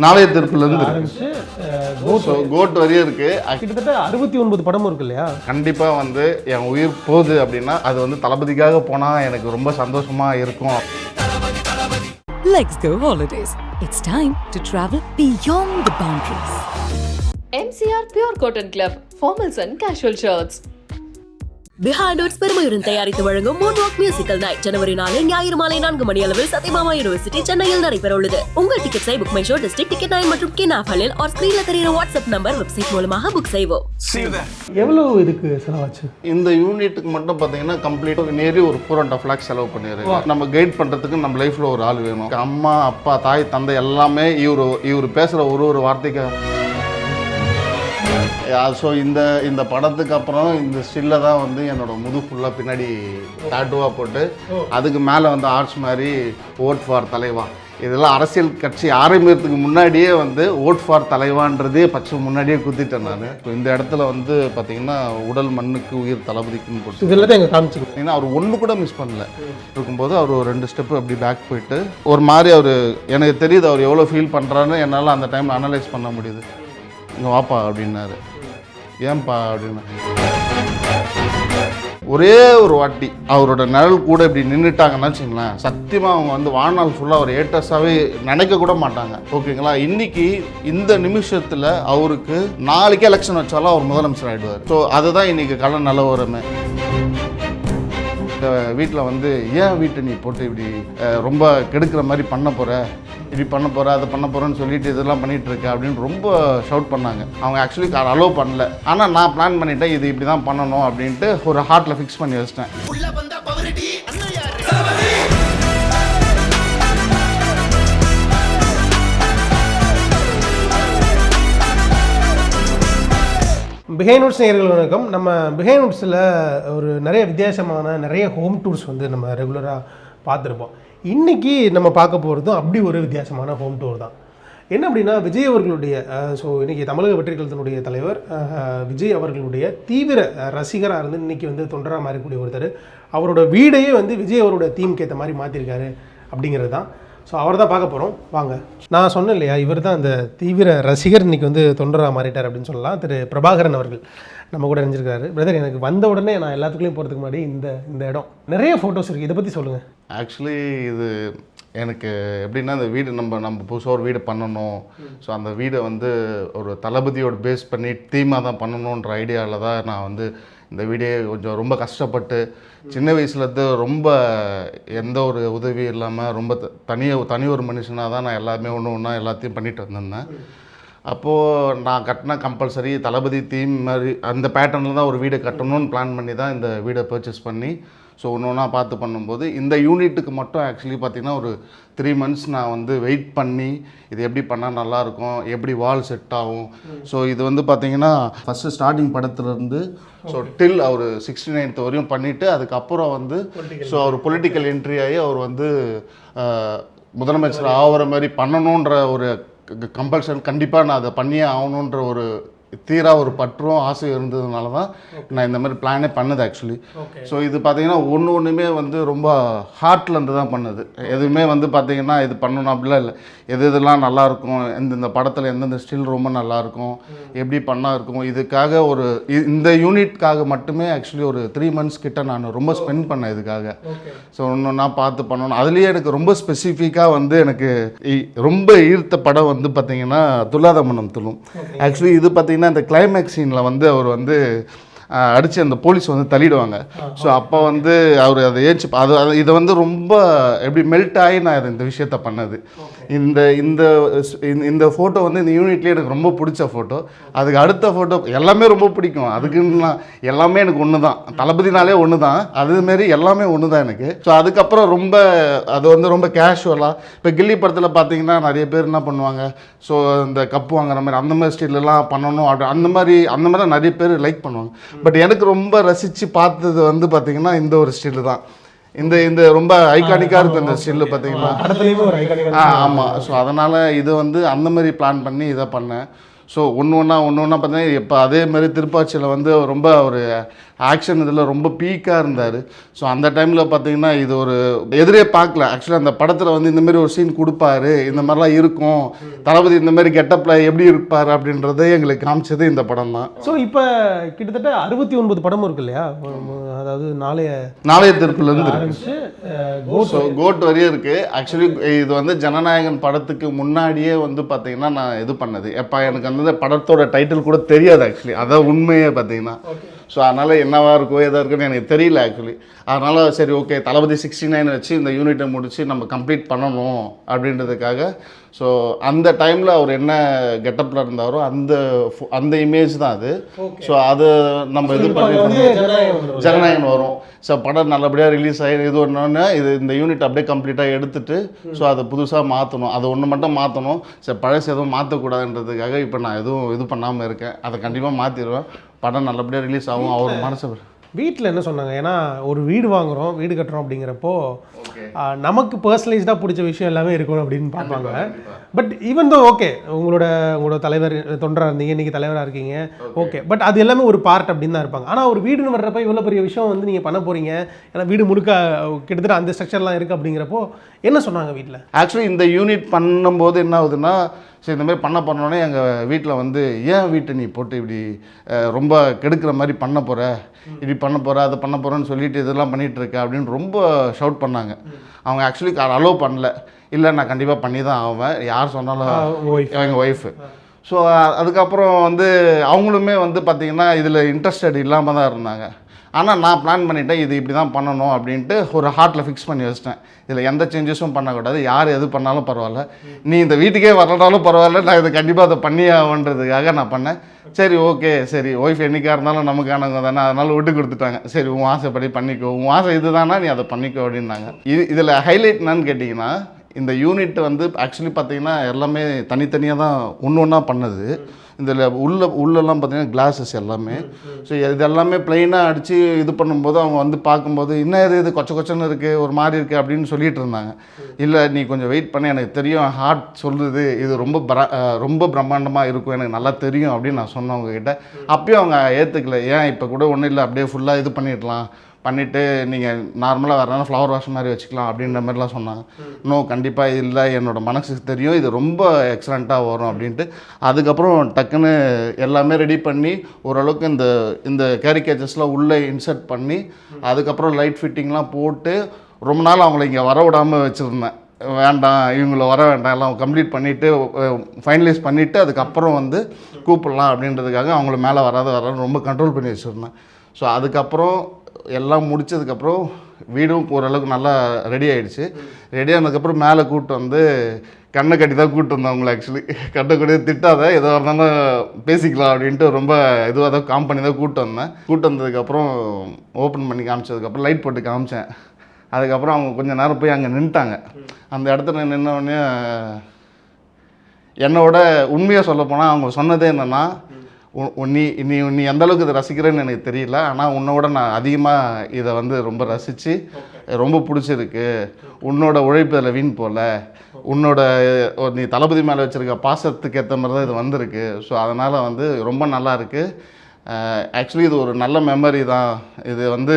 நாளைய திருப்பிலேருந்து கோட் வரையும் இருக்குது. கிட்டத்தட்ட 69 படமும் இருக்கு இல்லையா? கண்டிப்பாக வந்து என் உயிர் போகுது அப்படின்னா அது வந்து தளபதிக்காக போனால் எனக்கு ரொம்ப சந்தோஷமாக இருக்கும். Let's go holidays. It's time to travel beyond the boundaries. MCR Pure Cotton Club, formals and casual shirts. Behind Words பெருமையுடன் தயாரித்து வழங்கும் மூன்வாக் மியூசிக்கல் நைட் ஜனவரி 4 ஞாயிறு மாலை 4 மணி அளவில் சத்யபாமா யூனிவர்சிட்டி சென்னையில் நடைபெற உள்ளது. உங்கள் டிக்கெட்ஸை book my show, District ticket 9 மற்றும் கினாஃபலில் ஆர் ஸ்கிரீன்ல தெரியுற வாட்ஸ்அப் நம்பர் வெப்சைட் மூலமாக புக் செய்வோம். எவ்வளவு இதுக்கு செலவாச்சு? இந்த யூனிட்டுக்கு மட்டும் பார்த்தீங்கன்னா கம்ப்ளீட்டாக நேரி ஒரு 4.5 lakhs செலவு பண்ணிடுறேன். நம்ம கைட் பண்ணுறதுக்கு நம்ம லைஃப்பில் ஒரு ஆள் வேணும். அம்மா, அப்பா, தாய், தந்தை எல்லாமே இவர் பேசுகிற ஒரு வார்த்தைக்கு. ஸோ இந்த படத்துக்கு அப்புறம் இந்த ஸ்டில்ல தான் வந்து என்னோட முது ஃபுல்லாக பின்னாடி டாட்டுவாக போட்டு அதுக்கு மேலே வந்து ஆர்ட்ஸ் மாதிரி ஓட் ஃபார் தலைவா, இதெல்லாம் அரசியல் கட்சி ஆரம்பிக்கிறதுக்கு முன்னாடியே வந்து ஓட் ஃபார் தலைவான்றதே பச்சை முன்னாடியே குத்திட்டேன் நான். இந்த இடத்துல வந்து பார்த்தீங்கன்னா உடல் மண்ணுக்கு உயிர் தளபதிக்குன்னு போட்டு இதெல்லாம் எங்கள் காமிச்சிருக்கோம். ஏன்னா அவர் ஒன்று கூட மிஸ் பண்ணல. இருக்கும்போது அவர் ஒரு 2 ஸ்டெப்பு அப்படி பேக் போயிட்டு ஒரு மாதிரி அவர் எனக்கு தெரியுது அவர் எவ்வளோ ஃபீல் பண்ணுறான்னு என்னால் அந்த டைமில் அனலைஸ் பண்ண முடியுது. இங்கே வாப்பா அப்படின்னாரு. ஏன்பா அப்படின்னா ஒரே ஒரு வாட்டி அவரோட நிழல் கூட இப்படி நின்றுட்டாங்கன்னு வச்சுங்களேன், சத்தியமாக அவங்க வந்து வாழ்நாள் ஃபுல்லாக ஒரு ஏட்டஸாகவே நினைக்க கூட மாட்டாங்க. ஓகேங்களா? இன்னைக்கு இந்த நிமிஷத்தில் அவருக்கு நாளைக்கே எலெக்ஷன் வச்சாலும் அவர் முதலமைச்சர் ஆகிடுவார். ஸோ அதுதான் இன்றைக்கி கல நிலவரமே. வீட்டில் வந்து ஏன் வீட்டை நீ போட்டு இப்படி ரொம்ப கெடுக்கிற மாதிரி பண்ண போகிற, இப்படி பண்ண போகிற, அதை பண்ண போகிறேன்னு சொல்லிட்டு இதெல்லாம் பண்ணிகிட்டு இருக்க அப்படின்னு ரொம்ப ஷவுட் பண்ணாங்க. அவங்க ஆக்சுவலி அலோவ் பண்ணல. ஆனால் நான் பிளான் பண்ணிட்டேன் இது இப்படி தான் பண்ணணும் அப்படின்ட்டு ஒரு ஹார்ட்டில் ஃபிக்ஸ் பண்ணி வச்சிட்டேன். பிஹைண்ட் வுட்ஸ் நேயர்கள் வணக்கம். நம்ம பிஹைண்ட் வுட்ஸில் ஒரு நிறைய வித்தியாசமான நிறைய ஹோம் டூர்ஸ் வந்து நம்ம ரெகுலராக பார்த்துருப்போம். இன்றைக்கி நம்ம பார்க்க போகிறதும் அப்படி ஒரு வித்தியாசமான ஹோம் டூர் தான். என்ன அப்படின்னா, விஜய் அவர்களுடைய இன்றைக்கி தமிழக வெற்றி கழகத்தினுடைய தலைவர் விஜய் அவர்களுடைய தீவிர ரசிகராக இருந்து இன்றைக்கி வந்து தொண்டராக மாறக்கூடிய ஒருத்தர் அவரோட வீடையே வந்து விஜய் அவரோட தீமுக்கு ஏற்ற மாதிரி மாற்றிருக்காரு அப்படிங்கிறது தான். ஸோ அவர் தான் பார்க்க போகிறோம். வாங்க. நான் சொன்னேன் இல்லையா, இவர் தான் அந்த தீவிர ரசிகர் இன்றைக்கி வந்து தொண்டராக மாறிட்டார் அப்படின்னு சொல்லலாம். திரு பிரபாகரன் அவர்கள் நம்ம கூட நினைஞ்சிருக்காரு. பிரதர், எனக்கு வந்த உடனே நான் எல்லாத்துக்குள்ளேயும் போகிறதுக்கு முன்னாடி இந்த இடம் நிறைய ஃபோட்டோஸ் இருக்குது, இதை பற்றி சொல்லுங்கள். ஆக்சுவலி இது எனக்கு எப்படின்னா, இந்த வீடு நம்ம புதுசாக ஒரு வீடு பண்ணணும். ஸோ அந்த வீடை வந்து ஒரு தளபதியோட பேஸ் பண்ணி தீமாக தான் பண்ணணுன்ற ஐடியாவில் தான் நான் வந்து இந்த வீடே கொஞ்சம் ரொம்ப கஷ்டப்பட்டு சின்ன வயசுலேருந்து ரொம்ப எந்த ஒரு உதவி இல்லாமல் ரொம்ப தனி ஒரு மனுஷனாக தான் நான் எல்லாமே ஒன்றா எல்லாத்தையும் பண்ணிட்டு வந்திருந்தேன். அப்போது நான் கட்டின கம்பல்சரி தளபதி தீம் மாதிரி அந்த பேட்டர்னில் தான் ஒரு வீடை கட்டணும்னு பிளான் பண்ணி தான் இந்த வீடை பர்ச்சேஸ் பண்ணி ஸோ ஒன்று ஒன்றா பார்த்து பண்ணும்போது இந்த யூனிட்டுக்கு மட்டும் ஆக்சுவலி பார்த்திங்கன்னா ஒரு 3 months நான் வந்து வெயிட் பண்ணி இது எப்படி பண்ணால் நல்லாயிருக்கும், எப்படி வால் செட் ஆகும். ஸோ இது வந்து பார்த்திங்கன்னா ஃபஸ்ட்டு ஸ்டார்டிங் படத்துலேருந்து ஸோ டில் அவர் 69th வரையும் பண்ணிவிட்டு அதுக்கப்புறம் வந்து ஸோ அவர் பொலிட்டிக்கல் என்ட்ரி ஆகி அவர் வந்து முதலமைச்சர் ஆகிற மாதிரி பண்ணணுன்ற ஒரு கம்பல்சரி கண்டிப்பாக நான் அதை பண்ணியே ஆகணுன்ற ஒரு தீரா ஒரு பற்றும் ஆசை இருந்ததுனால தான் நான் இந்த மாதிரி பிளானே பண்ணது ஆக்சுவலி. ஸோ இது பார்த்தீங்கன்னா ஒன்றுமே வந்து ரொம்ப ஹார்ட்லேருந்து தான் பண்ணது. எதுவுமே வந்து பார்த்தீங்கன்னா இது பண்ணணும் அப்படிலாம் இல்லை. எதெல்லாம் நல்லாயிருக்கும், இந்த படத்தில் எந்தெந்த ஸ்டில் ரொம்ப நல்லாயிருக்கும், எப்படி பண்ணால் இருக்கும், இதுக்காக ஒரு இந்த யூனிட்காக மட்டுமே ஆக்சுவலி ஒரு 3 months கிட்ட நான் ரொம்ப ஸ்பெண்ட் பண்ணேன் இதுக்காக. ஸோ ஒன்று பார்த்து பண்ணணும். அதுலேயே எனக்கு ரொம்ப ஸ்பெசிஃபிக்காக வந்து எனக்கு ரொம்ப ஈர்த்த படம் வந்து பார்த்தீங்கன்னா துல்லாத மனம் துள்ளும். ஆக்சுவலி இது பார்த்தீங்கன்னா இந்த கிளைமேக்ஸ் சீனில் வந்து அவர் வந்து அடித்து அந்த போலீஸ் வந்து தள்ளிடுவாங்க. ஸோ அப்போ வந்து அவர் அதை ஏற்றி இதை வந்து ரொம்ப எப்படி மெல்ட் ஆகி நான் இந்த விஷயத்த பண்ணது. இந்த ஃபோட்டோ வந்து இந்த யூனிட்லேயே எனக்கு ரொம்ப பிடிச்ச ஃபோட்டோ. அதுக்கு அடுத்த ஃபோட்டோ எல்லாமே ரொம்ப பிடிக்கும். அதுக்குன்னா எல்லாமே எனக்கு ஒன்று தான், தளபதினாலே ஒன்று தான், அதுமாரி எல்லாமே ஒன்று தான் எனக்கு. ஸோ அதுக்கப்புறம் ரொம்ப அது வந்து ரொம்ப கேஷுவலாக இப்போ கில்லி படத்தில் பார்த்தீங்கன்னா நிறைய பேர் என்ன பண்ணுவாங்க, ஸோ இந்த கப்பு வாங்குற மாதிரி அந்த மாதிரி ஸ்டைலெலாம் பண்ணணும் அப்படி அந்த மாதிரி நிறைய பேர் லைக் பண்ணுவாங்க. பட் எனக்கு ரொம்ப ரசித்து பார்த்தது வந்து பார்த்திங்கன்னா இந்த ஒரு ஸ்டில் தான். இந்த ரொம்ப ஐகானிக்காக இருக்கும் இந்த ஸ்டில்லு பார்த்தீங்கன்னா. ஆமாம். ஸோ அதனால் இது வந்து அந்த மாதிரி பிளான் பண்ணி இதை பண்ணேன். ஸோ ஒன்று ஒன்றா பார்த்தீங்கன்னா இப்போ அதே மாதிரி திருப்பாச்சியில் வந்து ரொம்ப ஒரு ஆக்ஷன் இதில் ரொம்ப பீக்காக இருந்தார். ஸோ அந்த டைமில் பார்த்தீங்கன்னா இது ஒரு எதிரே பார்க்கல. ஆக்சுவலாக அந்த படத்தில் வந்து இந்தமாரி ஒரு சீன் கொடுப்பாரு, இந்த மாதிரிலாம் இருக்கும், தளபதி இந்த மாதிரி கெட்டப்பில் எப்படி இருப்பார் அப்படின்றத எங்களுக்கு காமிச்சது இந்த படம் தான். ஸோ இப்போ கிட்டத்தட்ட 69 படமும் இருக்கு இல்லையா, அதாவது நாளைய திருப்பிலேருந்து ஆரம்பிச்சு கோட் வரையும் இருக்குது. ஆக்சுவலி இது வந்து ஜனநாயகன் படத்துக்கு முன்னாடியே வந்து பார்த்தீங்கன்னா நான் இது பண்ணது. எப்போ எனக்கு அந்த படத்தோட டைட்டில் கூட தெரியாது ஆக்சுவலி, அதான் உண்மையே பார்த்தீங்கன்னா. ஸோ அதனால் என்னவா இருக்கோ எதாக இருக்குன்னு எனக்கு தெரியல ஆக்சுவலி. அதனால் சரி ஓகே தளபதி 69 வச்சு இந்த யூனிட்டை முடித்து நம்ம கம்ப்ளீட் பண்ணணும் அப்படின்றதுக்காக. ஸோ அந்த டைமில் அவர் என்ன கெட்டப்பில் இருந்தாரோ அந்த இமேஜ் தான் அது. ஸோ அது நம்ம இது பண்ணி ஜனநாயகன் வரும். ஸோ படம் நல்லபடியாக ரிலீஸ் ஆகி இது ஒன்றுன்னா இந்த யூனிட் அப்படியே கம்ப்ளீட்டாக எடுத்துகிட்டு ஸோ அதை புதுசாக மாற்றணும், அது ஒன்று மட்டும் மாற்றணும். சரி பழசு எதுவும் மாற்றக்கூடாதுன்றதுக்காக இப்போ நான் எதுவும் இது பண்ணாமல் இருக்கேன். அதை கண்டிப்பாக மாற்றிடுவேன். படம் நல்லபடியாக ரிலீஸ் ஆகும். அவர் மனசு வீட்டில் என்ன சொன்னாங்க, ஏன்னா ஒரு வீடு வாங்குகிறோம் வீடு கட்டுறோம் அப்படிங்கிறப்போ நமக்கு பர்சனலைஸ்டாக பிடிச்ச விஷயம் எல்லாமே இருக்கணும் அப்படின்னு பார்ப்பாங்க. பட் ஈவன் தான் ஓகே உங்களோட தலைவர் தொண்டராக இருந்தீங்க, இன்றைக்கி தலைவராக இருக்கீங்க, ஓகே, பட் அது எல்லாமே ஒரு பார்ட் அப்படின்னு தான் இருப்பாங்க. ஆனால் ஒரு வீடுன்னு வர்றப்ப இவ்வளோ பெரிய விஷயம் வந்து நீங்கள் பண்ண போகிறீங்க, ஏன்னா வீடு முழுக்க கிட்டத்தட்ட அந்த ஸ்ட்ரக்சர்லாம் இருக்குது அப்படிங்கிறப்போ என்ன சொன்னாங்க வீட்டில்? ஆக்சுவலி இந்த யூனிட் பண்ணும்போது என்ன ஆகுதுன்னா, சரி இந்த மாதிரி பண்ண போனோடனே எங்கள் வீட்டில் வந்து ஏன் வீட்டை நீ போட்டு இப்படி ரொம்ப கெடுக்கிற மாதிரி பண்ண போகிற, இப்படி பண்ண போகிற அதை பண்ண போகிறேன்னு சொல்லிட்டு இதெல்லாம் பண்ணிகிட்ருக்க அப்படின்னு ரொம்ப ஷவுட் பண்ணாங்க. அவங்க ஆக்சுவலி அலோவ் பண்ணல. இல்லை நான் கண்டிப்பாக பண்ணி தான் ஆவேன், யார் சொன்னாலும் எங்கள் ஒய்ஃபு. ஸோ அதுக்கப்புறம் வந்து அவங்களுமே வந்து பார்த்திங்கன்னா இதில் இன்ட்ரெஸ்டட் இல்லாமல் தான் இருந்தாங்க. ஆனால் நான் பிளான் பண்ணிட்டேன் இது இப்படி தான் பண்ணணும் அப்படின்ட்டு ஒரு ஹார்ட்டில் ஃபிக்ஸ் பண்ணி வச்சிட்டேன். இதில் எந்த சேஞ்சஸும் பண்ணக்கூடாது, யார் எது பண்ணாலும் பரவாயில்ல, நீ இந்த வீட்டுக்கே வரலனாலும் பரவாயில்ல, நான் இதை கண்டிப்பாக அதை பண்ணி ஆகுன்றதுக்காக நான் பண்ணேன். சரி ஓகே சரி ஒய்ஃப் என்றைக்காக இருந்தாலும் நமக்கானவங்க தானே, அதனால் விட்டு கொடுத்துட்டாங்க. சரி உன் ஆசைப்படி பண்ணிக்கோ, உன் ஆசை இது தானே நீ அதை பண்ணிக்கோ அப்படின்னாங்க. இதில் ஹைலைட் என்னன்னு கேட்டிங்கன்னா, இந்த யூனிட் வந்து ஆக்சுவலி பார்த்திங்கன்னா எல்லாமே தனித்தனியாக தான் ஒன்று ஒன்றா பண்ணது. இதில் உள்ளெல்லாம் பார்த்திங்கன்னா கிளாஸஸ் எல்லாமே. ஸோ இது எல்லாமே ப்ளைனாக அடித்து இது பண்ணும்போது அவங்க வந்து பார்க்கும்போது இன்னும் இது கொச்சன்னு இருக்குது ஒரு மாதிரி இருக்குது அப்படின்னு சொல்லிட்டு இருந்தாங்க. இல்லை நீ கொஞ்சம் வெயிட் பண்ணி, எனக்கு தெரியும் ஹார்ட் சொல்லுது இது ரொம்ப பிரம்மாண்டமாக இருக்கும், எனக்கு நல்லா தெரியும் அப்படின்னு நான் சொன்னேன் அவங்கக்கிட்ட. அப்பயும் அவங்க ஏற்றுக்கல. ஏன் இப்போ கூட ஒன்றும் இல்லை, அப்படியே ஃபுல்லாக இது பண்ணிடலாம், பண்ணிவிட்டு நீங்கள் நார்மலாக வரனால ஃப்ளவர் வாஷ் மாதிரி வச்சுக்கலாம் அப்படின்ற மாதிரிலாம் சொன்னாங்க. இன்னும் கண்டிப்பாக இல்லை, என்னோடய மனசுக்கு தெரியும் இது ரொம்ப எக்ஸலண்ட்டாக வரும் அப்படின்ட்டு. அதுக்கப்புறம் டக்குன்னு எல்லாமே ரெடி பண்ணி ஓரளவுக்கு இந்த கேரிகேச்சர்ஸ்லாம் உள்ளே இன்சர்ட் பண்ணி அதுக்கப்புறம் லைட் ஃபிட்டிங்லாம் போட்டு ரொம்ப நாள் அவங்கள இங்கே வர விடாமல் வச்சுருந்தேன். வேண்டாம் இவங்கள வர வேண்டாம், எல்லாம் கம்ப்ளீட் பண்ணிவிட்டு ஃபைனலைஸ் பண்ணிவிட்டு அதுக்கப்புறம் வந்து கூப்பிடலாம் அப்படின்றதுக்காக அவங்கள மேலே வராது ரொம்ப கண்ட்ரோல் பண்ணி வச்சுருந்தேன். ஸோ அதுக்கப்புறம் எல்லாம் முடித்ததுக்கப்புறம் வீடும் ஓரளவுக்கு நல்லா ரெடி ஆகிடுச்சு. ரெடி ஆனதுக்கப்புறம் மேலே கூப்பிட்டு வந்து கண்ணை கட்டி தான் கூப்பிட்டு வந்தேன் அவங்கள. ஆக்சுவலி கண்ணை கட்டி திட்டாத, எதாக இருந்தாலும் பேசிக்கலாம் அப்படின்ட்டு ரொம்ப இதுவாக தான் காம் பண்ணி தான் கூப்பிட்டு வந்தேன். கூப்பிட்டு வந்ததுக்கப்புறம் ஓப்பன் பண்ணி காமிச்சதுக்கப்புறம் லைட் போட்டு காமிச்சேன். அதுக்கப்புறம் அவங்க கொஞ்சம் நேரம் போய் அங்கே நின்றுட்டாங்க. அந்த இடத்துல நின்னோடனே என்னோட உண்மையாக சொல்லப்போனால் அவங்க சொன்னதே என்னென்னா, நீ எந்தளவுக்கு இதை ரசிக்கிறேன்னு எனக்கு தெரியல, ஆனால் உன்னோட நான் அதிகமாக இதை வந்து ரொம்ப ரசித்து ரொம்ப பிடிச்சிருக்கு, உன்னோட உழைப்பு இதில் வீண் போல, நீ தளபதி மேலே வச்சுருக்க பாசத்துக்கு ஏற்ற மாதிரி தான் இது வந்திருக்கு. ஸோ அதனால் வந்து ரொம்ப நல்லா இருக்குது. ஆக்சுவலி இது ஒரு நல்ல மெமரி தான். இது வந்து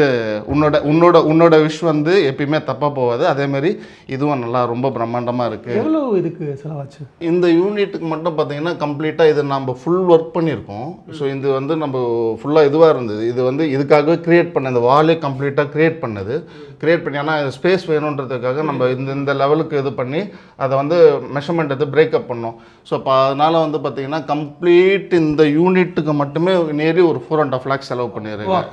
உன்னோட விஷ் வந்து எப்பயுமே தப்பாக போகாது, அதேமாதிரி இதுவும் நல்லா ரொம்ப பிரம்மாண்டமாக இருக்குது. எவ்வளோ இதுக்கு செலவாச்சு? இந்த யூனிட்டுக்கு மட்டும் பார்த்தீங்கன்னா கம்ப்ளீட்டாக இது நம்ம ஃபுல் ஒர்க் பண்ணியிருக்கோம். ஸோ இது வந்து நம்ம ஃபுல்லாக இதுவாக இருந்தது. இது வந்து இதுக்காகவே க்ரியேட் பண்ண, இந்த வாலே கம்ப்ளீட்டாக க்ரியேட் பண்ணி, ஆனால் ஸ்பேஸ் வேணுன்றதுக்காக நம்ம இந்த லெவலுக்கு இது பண்ணி அதை வந்து மெஷர்மெண்ட் எடுத்து பிரேக்கப் பண்ணோம். ஸோ அப்போ அதனால் வந்து பார்த்திங்கன்னா கம்ப்ளீட் இந்த யூனிட்டுக்கு மட்டுமே நேரி ஒரு 4.5 lakhs செலவு பண்ணிடுறேன்.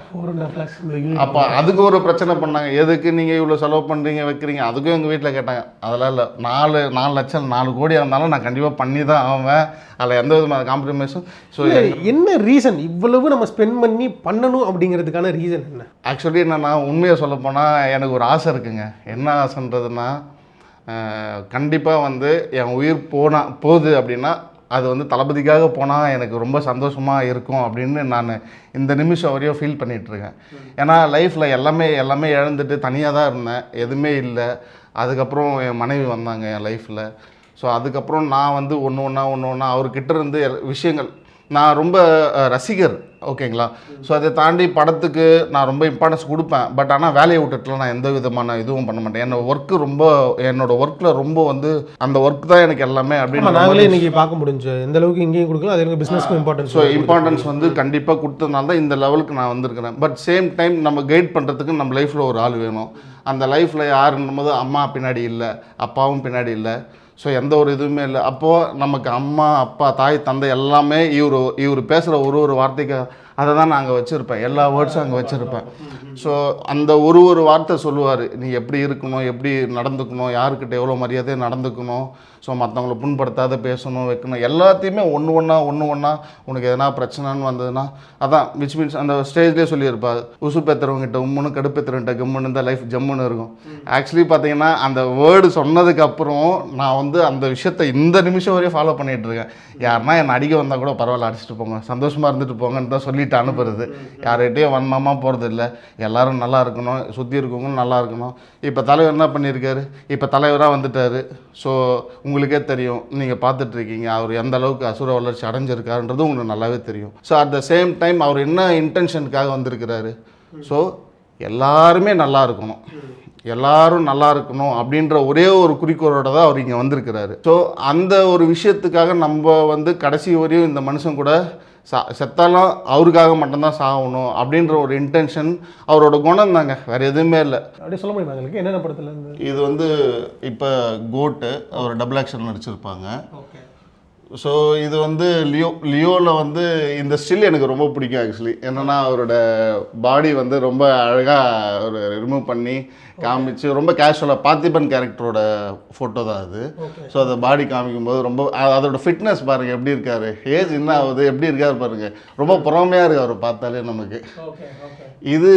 அப்போ அதுக்கு ஒரு பிரச்சனை பண்ணாங்க, எதுக்கு நீங்கள் இவ்வளோ செலவு பண்ணுறீங்க வைக்கிறீங்க, அதுக்கும் எங்கள் வீட்டில் கேட்டாங்க. அதெல்லாம் இல்லை, 4 லட்சம் 4 கோடியாக இருந்தாலும் நான் கண்டிப்பாக பண்ணி தான் ஆவேன், அதில் எந்த விதமான காம்ப்ரமைஸும். ஸோ என்ன ரீசன் இவ்வளவு நம்ம ஸ்பெண்ட் பண்ணி பண்ணணும் அப்படிங்கிறதுக்கான ரீசன் என்ன? ஆக்சுவலி என்னென்னா உண்மையை சொல்லப்போனால் எனக்கு ஒரு ஆசை இருக்குங்க. என்ன ஆசைன்றதுன்னா, கண்டிப்பாக வந்து என் உயிர் போகுது அப்படின்னா அது வந்து தளபதிக்காக போனால் எனக்கு ரொம்ப சந்தோஷமாக இருக்கும் அப்படின்னு நான் இந்த நிமிஷம் வரையும் ஃபீல் பண்ணிகிட்ருக்கேன். ஏன்னா லைஃப்பில் எல்லாமே இழந்துட்டு தனியாக தான் இருந்தேன், எதுவுமே இல்லை. அதுக்கப்புறம் என் மனைவி வந்தாங்க என் லைஃப்பில். ஸோ அதுக்கப்புறம் நான் வந்து ஒன்று ஒன்றா அவர்கிட்ட இருந்து விஷயங்கள் நான் ரொம்ப ரசிகர், ஓகேங்களா. ஸோ அதை தாண்டி படத்துக்கு நான் ரொம்ப இம்பார்ட்டன்ஸ் கொடுப்பேன். பட் ஆனால் வேலையை விட்டுட்டுலாம் நான் எந்த விதமான இதுவும் பண்ண மாட்டேன். என்னோட ஒர்க்கில் ரொம்ப வந்து அந்த ஒர்க் தான் எனக்கு எல்லாமே அப்படின்னு நாங்களே இன்னைக்கு பார்க்க முடிஞ்சு எந்த அளவுக்கு இங்கேயும் கொடுக்கலாம், அது எனக்கு பிஸ்னஸ்க்கும் இம்பார்ட்டன்ஸ். ஸோ இம்பார்ட்டன்ஸ் வந்து கண்டிப்பாக கொடுத்ததுனால தான் இந்த லெவலுக்கு நான் வந்திருக்கிறேன். பட் சேம் டைம் நம்ம கைட் பண்ணுறதுக்கு நம்ம லைஃப்பில் ஒரு ஆள் வேணும். அந்த லைஃப்பில் யாருன்னும் போது அம்மா பின்னாடி இல்லை, அப்பாவும் பின்னாடி இல்லை. ஸோ எந்த ஒரு இதுவுமே இல்லை. அப்போது நமக்கு அம்மா அப்பா தாய் தந்தை எல்லாமே இவர் பேசுகிற ஒரு வார்த்தைக்கு அதை தான் நான் அங்கே வச்சுருப்பேன். எல்லா வேர்ட்ஸும் அங்கே வச்சுருப்பேன். ஸோ அந்த ஒரு வார்த்தை சொல்லுவார், நீ எப்படி இருக்கணும், எப்படி நடந்துக்கணும், யாருக்கிட்ட எவ்வளோ மரியாதையாக நடந்துக்கணும், ஸோ மற்றவங்கள புண்படுத்தாத பேசணும் வைக்கணும், எல்லாத்தையுமே ஒன்று ஒன்றா உனக்கு எதனா பிரச்சனைன்னு வந்ததுன்னா அதான் விச் மீன்ஸ் அந்த ஸ்டேஜ்லேயே சொல்லியிருப்பார், உசுப்பேத்துறவங்கிட்ட உம்முன்னு கடுப்பேத்துறவங்கிட்ட கம்முன்னு தான் லைஃப் ஜம்முன்னு இருக்கும். ஆக்சுவலி பார்த்தீங்கன்னா அந்த வேர்டு சொன்னதுக்கப்புறம் நான் வந்து அந்த விஷயத்தை இந்த நிமிஷம் வரையும் ஃபாலோ பண்ணிகிட்டு இருக்கேன். யாருன்னா என்னை அடிக்க வந்தால் கூட பரவாயில்ல, அடிச்சுட்டு போங்க, சந்தோஷமாக இருந்துட்டு போங்கன்னு தான் சொல்லிட்டு அனுப்புறது. யார்கிட்டையும் வன்மமாக போகிறது இல்லை. எல்லோரும் நல்லா இருக்கணும், சுற்றி இருக்கவங்களும் நல்லா இருக்கணும். இப்போ தலைவர் என்ன பண்ணியிருக்காரு, இப்போ தலைவராக வந்துட்டார். ஸோ உங்களுக்கே தெரியும், நீங்கள் பார்த்துட்ருக்கீங்க அவர் எந்த அளவுக்கு அசுர வளர்ச்சி அடைஞ்சிருக்காருன்றது உங்களுக்கு நல்லாவே தெரியும். So at the same time அவர் என்ன இன்டென்ஷனுக்காக வந்திருக்கிறாரு, ஸோ எல்லாருமே நல்லா இருக்கணும், எல்லாரும் நல்லா இருக்கணும் அப்படின்ற ஒரே ஒரு குறிக்கோளோட தான் அவர் இங்கே வந்திருக்கிறாரு. ஸோ அந்த ஒரு விஷயத்துக்காக நம்ம வந்து கடைசி வரையும் இந்த மனுஷன் கூட செத்தாலும் அவருக்காக மட்டும்தான் சாகணும் அப்படின்ற ஒரு இன்டென்ஷன் அவரோட குணம் தாங்க, வேறு எதுவுமே இல்லை. அப்படியே சொல்ல முடியுமா உங்களுக்கு என்னென்ன படத்தில்? இது வந்து இப்போ கோட்டு அவர் டபுள் ஆக்ஷன் நடிச்சிருப்பாங்க. ஸோ இது வந்து லியோவில் வந்து இந்த ஸ்டில் எனக்கு ரொம்ப பிடிக்கும் ஆக்சுவலி. என்னென்னா அவரோட பாடி வந்து ரொம்ப அழகாக ஒரு ரிமூவ் பண்ணி காமிச்சு ரொம்ப கேஷுவலாக பார்த்திபன் கேரக்டரோட ஃபோட்டோ தான் அது. ஸோ அதை பாடி காமிக்கும்போது ரொம்ப அதோட ஃபிட்னஸ் பாருங்கள் எப்படி இருக்கார், ஏஜ் என்ன ஆகுது எப்படி இருக்கார் பாருங்கள், ரொம்ப பொறாமையாக இருக்குது அவரை பார்த்தாலே நமக்கு. இது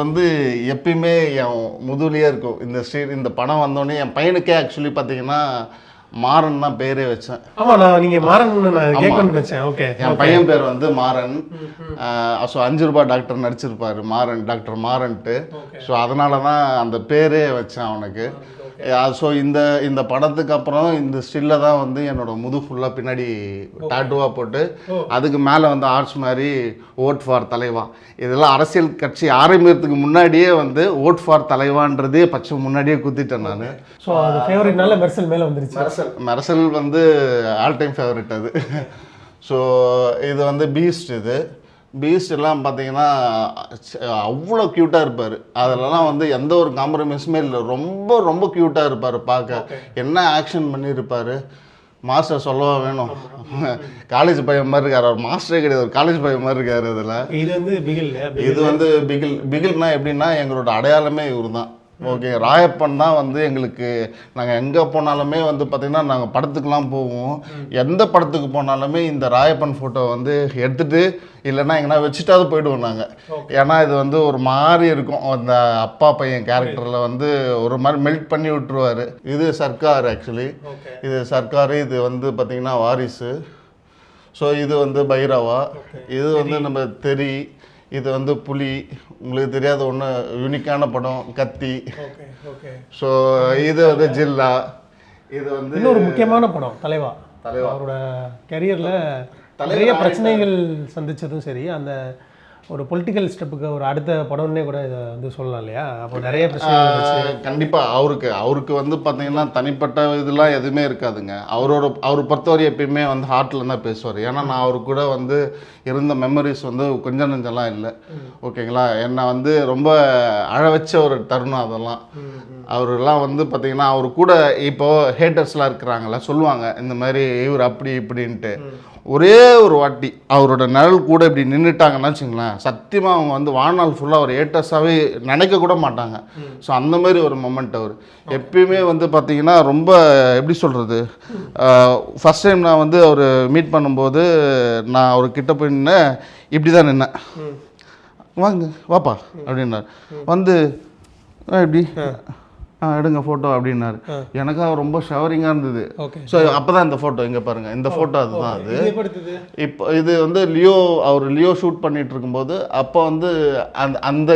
வந்து எப்பயுமே என் முதுகுலையே இருக்கும் இந்த படம் வந்தோடனே. என் பையனுக்கே ஆக்சுவலி பார்த்தீங்கன்னா மாறன் தான் பேரே வச்சேன். ஆமா, நான் நீங்க மாறன் கேட்கணும்னு நினைச்சேன். ஓகே, என் பையன் பேர் வந்து மாறன். ஸோ 5 ரூபாய் டாக்டர் நடிச்சிருப்பாரு மாறன், டாக்டர் மாறன்ட்டு. ஸோ அதனால தான் அந்த பேரே வச்சேன் அவனுக்கு. ஸோ இந்த படத்துக்கு அப்புறம் இந்த ஸ்டில்ல தான் வந்து என்னோட முது ஃபுல்லாக பின்னாடி டாட்டுவாக போட்டு அதுக்கு மேலே வந்து ஆர்ட்ஸ் மாதிரி ஓட் ஃபார் தலைவா, இதெல்லாம் அரசியல் கட்சி ஆரம்பிக்கிறதுக்கு முன்னாடியே வந்து ஓட் ஃபார் தலைவான்றதே பச்சை முன்னாடியே குத்திட்டேன் நான். ஸோ அது ஃபேவரட்னால மெர்சல் மேலே வந்துருச்சு. மெர்சல் வந்து ஆல் டைம் ஃபேவரட் அது. ஸோ இது வந்து பீஸ்ட். பீஸ்ட் எல்லாம் பார்த்தீங்கன்னா அவ்வளோ க்யூட்டாக இருப்பார். அதிலலாம் வந்து எந்த ஒரு காம்ப்ரமைஸுமே இல்லை. ரொம்ப ரொம்ப க்யூட்டாக இருப்பார் பார்க்க. என்ன ஆக்ஷன் பண்ணியிருப்பார், மாஸ்டர் சொல்லவா வேணும். காலேஜ் பையன் மாதிரி இருக்கார் அவர். மாஸ்டரே கிடையாது, ஒரு காலேஜ் பையன் மாதிரி இருக்கார் அதில். இது வந்து பிகில்னா எப்படின்னா எங்களோட அடையாளமே இவர் தான். ஓகே, ராயப்பன் தான் வந்து எங்களுக்கு, நாங்கள் எங்கே போனாலுமே வந்து பார்த்திங்கன்னா நாங்கள் படத்துக்கெலாம் போவோம். எந்த படத்துக்கு போனாலுமே இந்த ராயப்பன் ஃபோட்டோ வந்து எடுத்துகிட்டு இல்லைன்னா எங்கன்னா வச்சுட்டாவது போயிடுவோம் நாங்கள். ஏன்னா இது வந்து ஒரு மாதிரி இருக்கும், அந்த அப்பா பையன் கேரக்டரில் வந்து ஒரு மாதிரி மெல்ட் பண்ணி விட்டுருவார். இது சர்க்கார் ஆக்சுவலி, இது சர்க்கார். இது வந்து பார்த்திங்கன்னா வாரிசு. ஸோ இது வந்து பைரவா. இது வந்து நம்ம தெரி. இது வந்து புலி. உங்களுக்கு தெரியாத ஒன்று யூனிக்கான படம் கத்தி. ஸோ இது வந்து ஜில்லா. இது வந்து இன்னொரு முக்கியமான படம் தலைவா. அவரோட கெரியரில் நிறைய பிரச்சனைகள் சந்தித்ததும் சரி, அந்த ஒரு பொலிட்டிக்கல் ஸ்டெப்புக்கு ஒரு அடுத்த படம்னே கூட இதை வந்து சொல்லலாம் இல்லையா? அப்போ நிறைய பிரச்சனை கண்டிப்பாக அவருக்கு வந்து பார்த்தீங்கன்னா தனிப்பட்ட இதெல்லாம் எதுவுமே இருக்காதுங்க. அவர் பொறுத்தவரை எப்பயுமே வந்து ஹார்ட்டில் தான் பேசுவார். ஏன்னா நான் அவரு கூட வந்து இருந்த மெமரிஸ் வந்து கொஞ்சம் நெஞ்செல்லாம் இல்லை. ஓகேங்களா, என்னை வந்து ரொம்ப அழ வச்ச ஒரு தருணம் அதெல்லாம். அவரெல்லாம் வந்து பார்த்தீங்கன்னா அவர் கூட இப்போது ஹேட்டர்ஸ்லாம் இருக்கிறாங்கள சொல்லுவாங்க இந்த மாதிரி இவர் அப்படி இப்படின்ட்டு. ஒரே ஒரு வாட்டி அவரோட நிழல் கூட இப்படி நின்றுட்டாங்கன்னு வச்சுங்களேன், சத்தியமாக அவங்க வந்து வாழ்நாள் ஃபுல்லாக ஒரு ஏட்டர்ஸாகவே நினைக்க கூட மாட்டாங்க. ஸோ அந்த மாதிரி ஒரு மொமெண்ட் அவர் எப்பயுமே வந்து பார்த்திங்கன்னா ரொம்ப எப்படி சொல்கிறது, ஃபஸ்ட் டைம் நான் வந்து அவர் மீட் பண்ணும்போது நான் அவர்கிட்ட போய் நின்னேன், இப்படி தான் நின்னேன். வாங்க வாப்பா அப்படின்னார். வந்து இப்படி எடுங்க ஃபோட்டோ அப்படின்னாரு. எனக்கு அவர் ரொம்ப ஷவரிங்காக இருந்தது. ஸோ அப்போ தான் இந்த ஃபோட்டோ இங்கே பாருங்கள், இந்த ஃபோட்டோ அதுதான் அது. இப்போ இது வந்து அவர் லியோ ஷூட் பண்ணிகிட்டு இருக்கும்போது அப்போ வந்து அந்த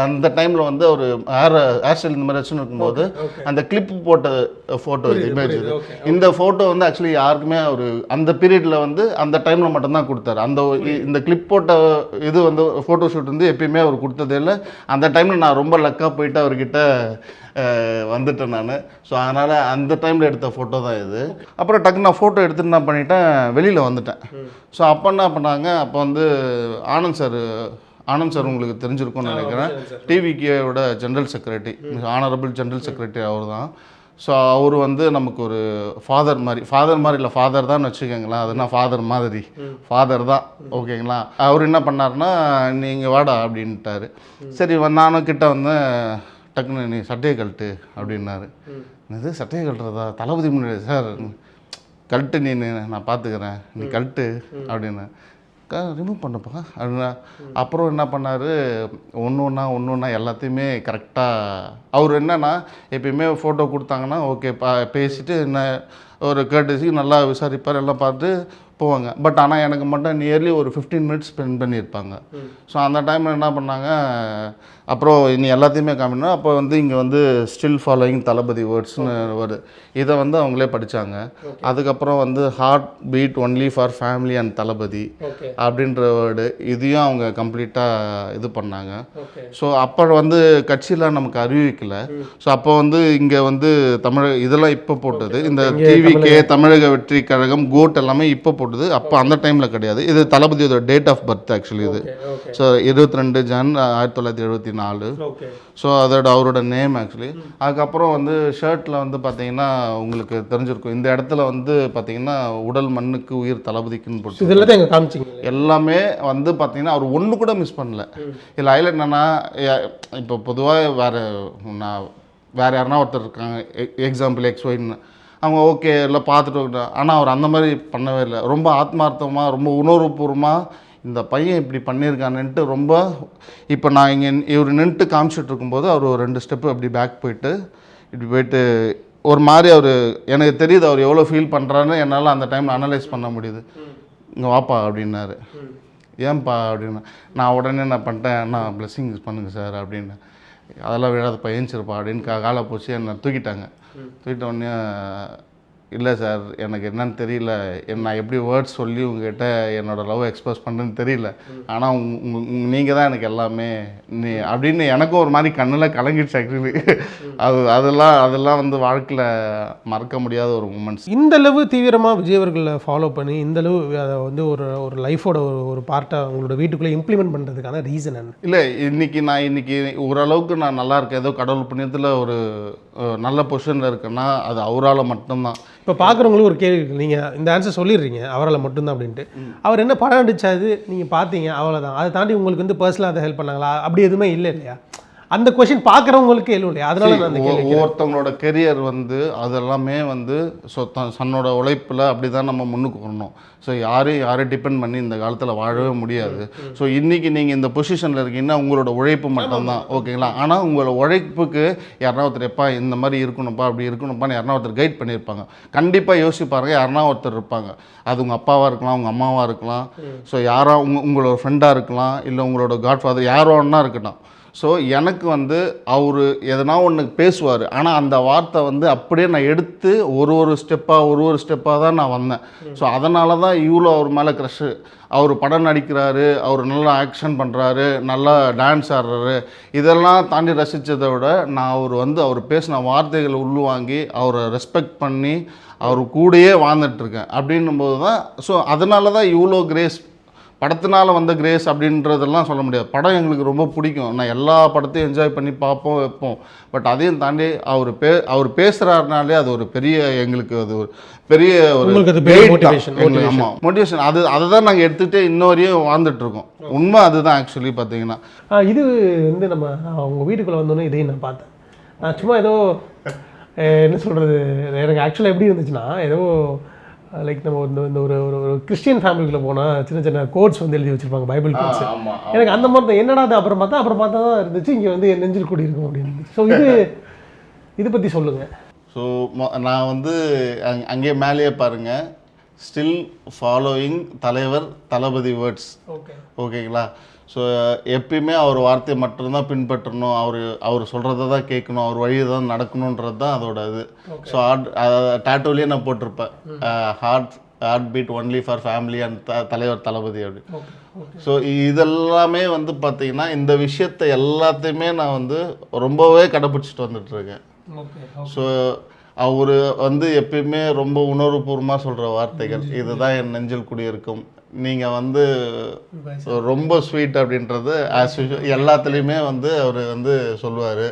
அந்த டைமில் வந்து ஒரு ஹேர் ஸ்டைல் இந்த மாதிரி வச்சுன்னு இருக்கும்போது அந்த கிளிப் போட்ட ஃபோட்டோ இது இமேஜ் இது. இந்த ஃபோட்டோ வந்து ஆக்சுவலி யாருக்குமே ஒரு அந்த பீரியடில் வந்து அந்த டைமில் மட்டும்தான் கொடுத்தாரு. இந்த கிளிப் போட்ட இது வந்து ஃபோட்டோ ஷூட் வந்து எப்பயுமே அவர் கொடுத்ததே இல்லை. அந்த டைமில் நான் ரொம்ப லக்காக போயிட்டு அவர்கிட்ட வந்துட்டேன் நான். ஸோ அதனால் அந்த டைமில் எடுத்த ஃபோட்டோ தான் இது. அப்புறம் டக்குன்னு நான் ஃபோட்டோ எடுத்துட்டு நான் பண்ணிட்டேன், வெளியில் வந்துட்டேன். ஸோ அப்போ என்ன பண்ணாங்க, அப்போ வந்து ஆனந்த் சார் உங்களுக்கு தெரிஞ்சிருக்கும்னு நினைக்கிறேன். டிவிகேயோட general secretary, honourable general secretary அவர் தான். ஸோ அவர் வந்து நமக்கு ஒரு ஃபாதர் மாதிரி இல்லை, ஃபாதர் தான் வச்சுக்கோங்களேன். அதுனா ஃபாதர் தான் ஓகேங்களா. அவர் என்ன பண்ணார்னா, நீங்கள் வாடா அப்படின்ட்டாரு. சரி நானும் கிட்ட வந்து டக்குன்னு நீ சட்டையை கழட்டு அப்படின்னாரு. இது சட்டையை கழட்டுறதா, தளபதி முன்னாடி சார் கழட்டு நான் பார்த்துக்கிறேன், நீ கழட்டு அப்படின்னு ரிமூவ் பண்ணப்பா அப்படின்னா. அப்புறம் என்ன பண்ணார், ஒன்று எல்லாத்தையுமே கரெக்டாக அவர் என்னென்னா எப்பயுமே ஃபோட்டோ கொடுத்தாங்கன்னா ஓகே பேசிவிட்டு என்ன ஒரு கேர்டசி நல்லா விசாரிப்பார், எல்லாம் பார்த்து போவாங்க. பட் ஆனால் எனக்கு மட்டும் நியர்லி ஒரு 15 மினிட்ஸ் ஸ்பெண்ட் பண்ணியிருப்பாங்க. ஸோ அந்த டைமில் என்ன பண்ணாங்க, அப்புறம் இனி எல்லாத்தையுமே காமினா அப்போ வந்து இங்கே வந்து ஸ்டில் ஃபாலோயிங் தளபதி வேர்ட்ஸ்னு வருது. இதை வந்து அவங்களே படித்தாங்க. அதுக்கப்புறம் வந்து heart beat only for family and Thalapathy அப்படின்ற வேர்டு, இதையும் அவங்க கம்ப்ளீட்டாக இது பண்ணாங்க. ஸோ அப்போ வந்து கட்சியில் நமக்கு அறிவிக்கலை. ஸோ அப்போ வந்து இங்கே வந்து இதெல்லாம் இப்போ போட்டது, இந்த டிவிகே தமிழக வெற்றி கழகம் கோட் எல்லாமே இப்போ போட்டது. அப்போ அந்த டைமில் கிடையாது. இது தளபதியோட டேட் ஆஃப் பர்த் ஆக்சுவலி இது. So 22 John 1974. ஸோ அதோட அவரோட நேம் ஆக்சுவலி. அதுக்கப்புறம் வந்து ஷர்ட்டில் வந்து பார்த்தீங்கன்னா உங்களுக்கு தெரிஞ்சிருக்கும், இந்த இடத்துல வந்து பார்த்தீங்கன்னா உடல் மண்ணுக்கு உயிர் தளபதிக்குன்னு போட்டு எல்லாமே வந்து பார்த்தீங்கன்னா அவர் ஒன்று கூட மிஸ் பண்ணல. இதில் ஹைலைட் என்னன்னா, இப்போ பொதுவாக வேறு யாருன்னா ஒருத்தர் இருக்காங்க, எக்ஸாம்பிள் XYன்னு, அவங்க ஓகே எல்லாம் பார்த்துட்டு, ஆனால் அவர் அந்த மாதிரி பண்ணவே இல்லை. ரொம்ப ஆத்மார்த்தமாக, ரொம்ப உணர்வுபூர்வமாக இந்த பையன் இப்படி பண்ணியிருக்கானுன்ட்டு ரொம்ப. இப்போ நான் இங்கே இவர் நின்றுட்டு காமிச்சிட்டு இருக்கும்போது அவர் ஒரு 2 ஸ்டெப்பு அப்படி பேக் போயிட்டு இப்படி போயிட்டு ஒரு மாதிரி அவர், எனக்கு தெரியுது அவர் எவ்வளோ ஃபீல் பண்ணுறான்னு என்னால் அந்த டைமில் அனலைஸ் பண்ண முடியுது. இங்கே வாப்பா அப்படின்னாரு. ஏன்பா அப்படின்னு நான் உடனே என்ன பண்ணிட்டேன், நான் பிளெஸ்ஸிங்ஸ் பண்ணுங்கள் சார் அப்படின்னு. அதெல்லாம் விழாத பையன்ச்சிருப்பா அப்படின்னு காலை போச்சு என்னை தூக்கிட்டாங்க. தூக்கிட்ட உடனே இல்லை சார் எனக்கு என்னன்னு தெரியல, நான் எப்படி வேர்ட்ஸ் சொல்லி உங்ககிட்ட என்னோடய லவ் எக்ஸ்பிரஸ் பண்ணுறேன்னு தெரியல, ஆனால் நீங்கள் தான் எனக்கு எல்லாமே அப்படின்னு எனக்கும் ஒரு மாதிரி கண்ணில் கலங்கிடுச்சு ஆக்சுவலி. அதெல்லாம் வந்து வாழ்க்கையில் மறக்க முடியாத ஒரு மூமெண்ட்ஸ். இந்த அளவு தீவிரமாக விஜய் அவர்களை ஃபாலோ பண்ணி இந்த அளவு அதை வந்து ஒரு லைஃபோட ஒரு பார்ட்டாக உங்களோட வீட்டுக்குள்ளே இம்ப்ளிமெண்ட் பண்ணுறதுக்கான ரீசன் என்ன? இல்லை, இன்னைக்கு ஓரளவுக்கு நான் நல்லா இருக்கேன், ஏதோ கடவுள் புண்ணியத்தில் ஒரு நல்ல பொசிஷனில் இருக்கேன்னா அது அவரால் மட்டும்தான். இப்போ பார்க்குறவங்களுக்கு ஒரு கேள்வி இருக்குது, நீங்கள் இந்த ஆன்சர் சொல்லிடுறீங்க அவரால் மட்டும்தான் அப்படின்ட்டு. அவர் என்ன படம் அடிச்சாது நீங்கள் பார்த்தீங்க அவ்வளோதான், அதை தாண்டி உங்களுக்கு வந்து பர்சனலாக அதை ஹெல்ப் பண்ணாங்களா? அப்படி எதுவுமே இல்லை இல்லையா? அந்த கொஷின் பார்க்குறவங்களுக்கு எழுவும் இல்லையா? அதனால நான் ஒவ்வொருத்தவங்களோட கெரியர் வந்து அதெல்லாமே வந்து தன்னோட உழைப்பில் அப்படி தான் நம்ம முன்னுக்கு வரணும். ஸோ யாரையும் டிபெண்ட் பண்ணி இந்த காலத்தில் வாழவே முடியாது. ஸோ இன்றைக்கி நீங்கள் இந்த பொசிஷனில் இருக்கீங்கன்னா உங்களோட உழைப்பு மட்டும்தான் ஓகேங்களா. ஆனால் உங்களோட உழைப்புக்கு யாருனா ஒருத்தர் எப்பா இந்த மாதிரி இருக்கணும்ப்பா அப்படி இருக்கணும்ப்பான்னு யாருனா ஒருத்தர் கைட் பண்ணியிருப்பாங்க. கண்டிப்பாக யோசிப்பாருங்க, யாருனா ஒருத்தர் இருப்பாங்க. அது உங்கள் அப்பாவாக இருக்கலாம், உங்கள் அம்மாவாக இருக்கலாம், ஸோ யாரோ உங்களோட ஃப்ரெண்டாக இருக்கலாம், இல்லை உங்களோட காட்ஃபாதர் யாரோ ஒன்றா இருக்கட்டும். ஸோ எனக்கு வந்து அவர் எதனா ஒன்று பேசுவார், ஆனால் அந்த வார்த்தை வந்து அப்படியே நான் எடுத்து ஒரு ஸ்டெப்பாக தான் நான் வந்தேன். ஸோ அதனால தான் இவ்வளோ அவர் மேலே க்ரஷ்ஷு. அவர் படம் நடிக்கிறாரு, அவர் நல்லா ஆக்ஷன் பண்ணுறாரு, நல்லா டான்ஸ் ஆடுறாரு, இதெல்லாம் தாண்டி ரசித்ததை விட நான் அவர் பேசின வார்த்தைகளை உள்வாங்கி அவரை ரெஸ்பெக்ட் பண்ணி அவர் கூடயே வாழ்ந்துட்டுருக்கேன் அப்படின்னும்போது தான். ஸோ அதனால தான் இவ்வளோ கிரேஸ், படத்தினால வந்த கிரேஸ் அப்படின்றதெல்லாம் சொல்ல முடியாது. படம் எங்களுக்கு ரொம்ப பிடிக்கும், நான் எல்லா படத்தையும் என்ஜாய் பண்ணி பார்ப்போம் வைப்போம். பட் அதையும் தாண்டி அவர் பேசுகிறாருனாலே அது ஒரு பெரிய எங்களுக்கு அது ஒரு பெரிய ஒரு ஆமாம் மோட்டிவேஷன். அதை தான் நாங்கள் எடுத்துகிட்டே இன்னொரையும் வாழ்ந்துட்டுருக்கோம். உண்மை அதுதான் ஆக்சுவலி பார்த்தீங்கன்னா. இது வந்து நம்ம உங்கள் வீட்டுக்குள்ளே வந்தோன்னே இதையும் நான் பார்த்தேன். நான் சும்மா ஏதோ என்ன சொல்கிறது, எனக்கு ஆக்சுவலாக எப்படி இருந்துச்சுன்னா, ஏதோ லைக் நம்ம இந்த ஒரு கிறிஸ்டியன் ஃபேமிலிக்குள்ளே போனால் சின்ன சின்ன கோட்ஸ் வந்து எழுதி வச்சுருப்பாங்க, பைபிள் கோட்ஸ். எனக்கு அந்த மாதிரி தான் என்னடா அது அப்புறம் பார்த்தா தான் இருந்துச்சு, இங்கே வந்து என் நெஞ்சில் கூடி இருக்கும் அப்படின்னு. ஸோ இதை பற்றி சொல்லுங்கள். ஸோ நான் வந்து அங்கேயே மேலேயே பாருங்கள், ஸ்டில் ஃபாலோயிங் தலைவர் தளபதி வேர்ட்ஸ். ஓகே ஓகேங்களா? ஸோ எப்பயுமே அவர் வார்த்தையை மட்டும்தான் பின்பற்றணும், அவர் சொல்கிறத தான் கேட்கணும், அவர் வழியை தான் நடக்கணுன்றது தான் அதோட இது. ஸோ டேட்டோலேயே நான் போட்டிருப்பேன், heart beat only for family and தலைவர் தளபதி அப்படி. ஸோ இதெல்லாமே வந்து பார்த்தீங்கன்னா இந்த விஷயத்தை எல்லாத்தையுமே நான் வந்து ரொம்பவே கடைப்பிடிச்சிட்டு வந்துட்டுருக்கேன். ஸோ அவர் வந்து எப்பயுமே ரொம்ப உணர்வுபூர்வமாக சொல்கிற வார்த்தைகள், இதுதான் என் நெஞ்சில் குடியிருக்கும், நீங்கள் வந்து ரொம்ப ஸ்வீட் அப்படின்றது ஆஸ் யூஷுவல் எல்லாத்துலேயுமே வந்து அவர் வந்து சொல்லுவார்.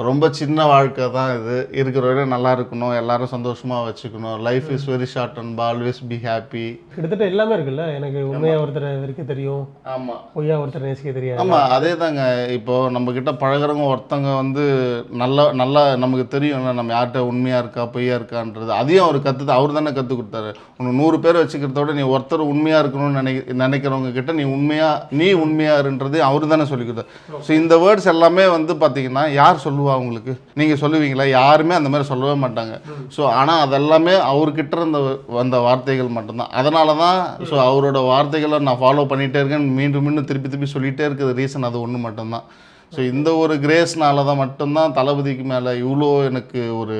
ரொம்ப சின்ன வாழ்க்கை தான் இது, இருக்கிற வரை நல்லா இருக்கணும், எல்லாரும் சந்தோஷமாக வச்சுக்கணும், life is very short and always be happy. கிட்டத்தட்ட எல்லாமே இருக்குல்ல, எனக்கு உண்மையாக ஒருத்தர் இருக்க தெரியும், ஆமாம், பொய்யா ஒருத்தர் நேசிக்க தெரியாது. ஆமாம், அதே தாங்க. இப்போது நம்மக்கிட்ட பழகிறவங்க ஒருத்தங்க வந்து நல்லா நமக்கு தெரியும் நம்ம யார்கிட்ட உண்மையாக இருக்கா பொய்யா இருக்கான்றது. அதையும் அவர் அவர் தானே கற்றுக் கொடுத்தாரு. உனக்கு 100 பேர் வச்சுக்கிறதோட நீ ஒருத்தர் உண்மையாக இருக்கணும்னு நினைக்கிறவங்க கிட்ட நீ உண்மையாருன்றது அவர் தானே சொல்லி கொடுத்தாரு. ஸோ இந்த வேர்ட்ஸ் எல்லாமே வந்து பார்த்தீங்கன்னா யார் சொல்லுவா உங்களுக்கு? நீங்கள் சொல்லுவீங்களா? யாருமே அந்த மாதிரி சொல்லவே மாட்டாங்க. ஸோ ஆனால் அதெல்லாமே அவர்கிட்ட இருந்த வந்த வார்த்தைகள் மட்டும்தான். அதனால தான் ஸோ அவரோட வார்த்தைகளை நான் ஃபாலோ பண்ணிகிட்டே இருக்கேன், மீண்டும் திருப்பி சொல்லிகிட்டே இருக்குது. ரீசன் அது ஒன்று மட்டும்தான். ஸோ இந்த ஒரு கிரேஸ்னால தான் மட்டும்தான் தளபதிக்கு மேலே இவ்வளோ எனக்கு ஒரு